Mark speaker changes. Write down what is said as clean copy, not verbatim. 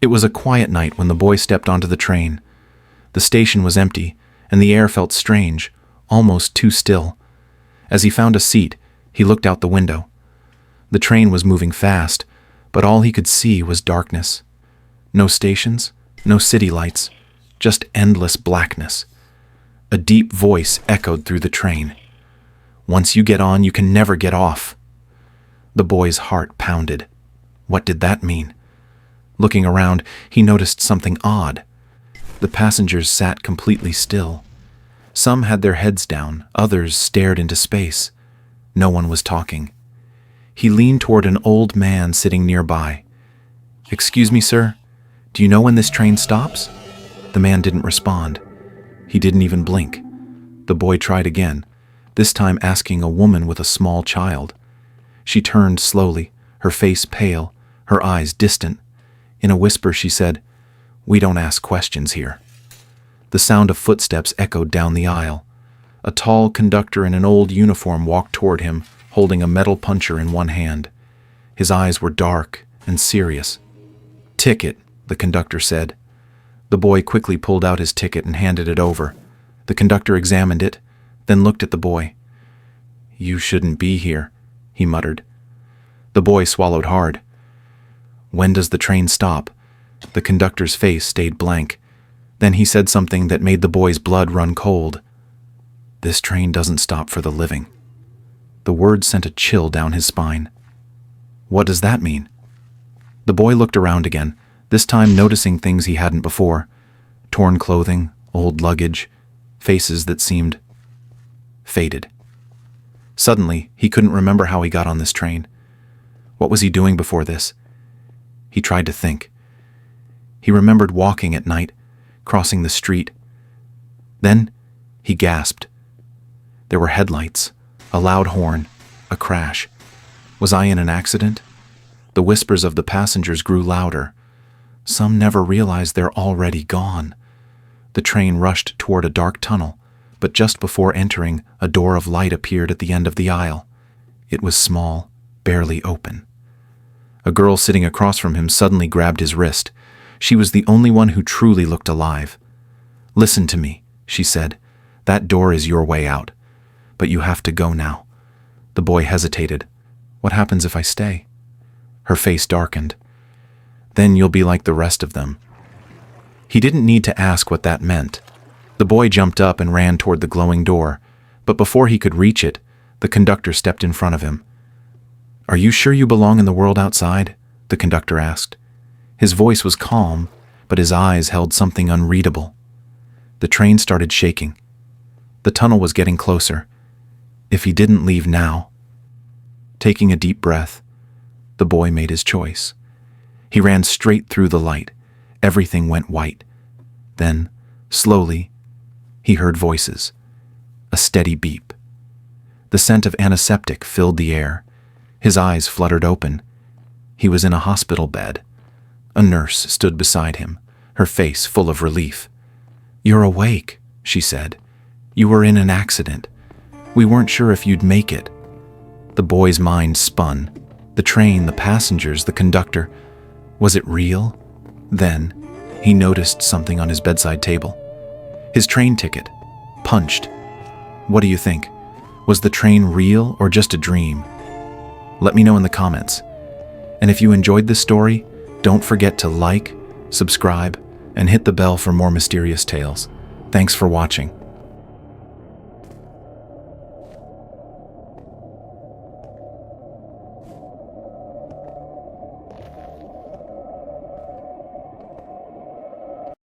Speaker 1: It was a quiet night when the boy stepped onto the train. The station was empty, and the air felt strange, almost too still. As he found a seat, he looked out the window. The train was moving fast, but all he could see was darkness. No stations, no city lights, just endless blackness. A deep voice echoed through the train. "Once you get on, you can never get off." The boy's heart pounded. What did that mean? Looking around, he noticed something odd. The passengers sat completely still. Some had their heads down, others stared into space. No one was talking. He leaned toward an old man sitting nearby. "Excuse me, sir, do you know when this train stops?" The man didn't respond. He didn't even blink. The boy tried again, this time asking a woman with a small child. She turned slowly, her face pale, her eyes distant. In a whisper she said, "We don't ask questions here." The sound of footsteps echoed down the aisle. A tall conductor in an old uniform walked toward him, holding a metal puncher in one hand. His eyes were dark and serious. "Ticket," the conductor said. The boy quickly pulled out his ticket and handed it over. The conductor examined it, then looked at the boy. "You shouldn't be here," he muttered. The boy swallowed hard. "When does the train stop?" The conductor's face stayed blank. Then he said something that made the boy's blood run cold. "This train doesn't stop for the living." The word sent a chill down his spine. "What does that mean?" The boy looked around again, this time noticing things he hadn't before. Torn clothing, old luggage, faces that seemed faded. Suddenly, he couldn't remember how he got on this train. What was he doing before this? He tried to think. He remembered walking at night, crossing the street. Then, he gasped. There were headlights, a loud horn, a crash. Was I in an accident? The whispers of the passengers grew louder. Some never realized they're already gone. The train rushed toward a dark tunnel, but just before entering, a door of light appeared at the end of the aisle. It was small, barely open. A girl sitting across from him suddenly grabbed his wrist. She was the only one who truly looked alive. "Listen to me," she said. "That door is your way out. But you have to go now." The boy hesitated. "What happens if I stay?" Her face darkened. "Then you'll be like the rest of them." He didn't need to ask what that meant. The boy jumped up and ran toward the glowing door, but before he could reach it, the conductor stepped in front of him. "Are you sure you belong in the world outside?" the conductor asked. His voice was calm, but his eyes held something unreadable. The train started shaking. The tunnel was getting closer. If he didn't leave now... Taking a deep breath, the boy made his choice. He ran straight through the light. Everything went white. Then, slowly, he heard voices. A steady beep. The scent of antiseptic filled the air. His eyes fluttered open. He was in a hospital bed. A nurse stood beside him, her face full of relief. "You're awake," she said. "You were in an accident. We weren't sure if you'd make it." The boy's mind spun. The train, the passengers, the conductor. Was it real? Then, he noticed something on his bedside table. His train ticket. Punched. What do you think? Was the train real or just a dream? Let me know in the comments. And if you enjoyed this story, don't forget to like, subscribe, and hit the bell for more mysterious tales. Thanks for watching.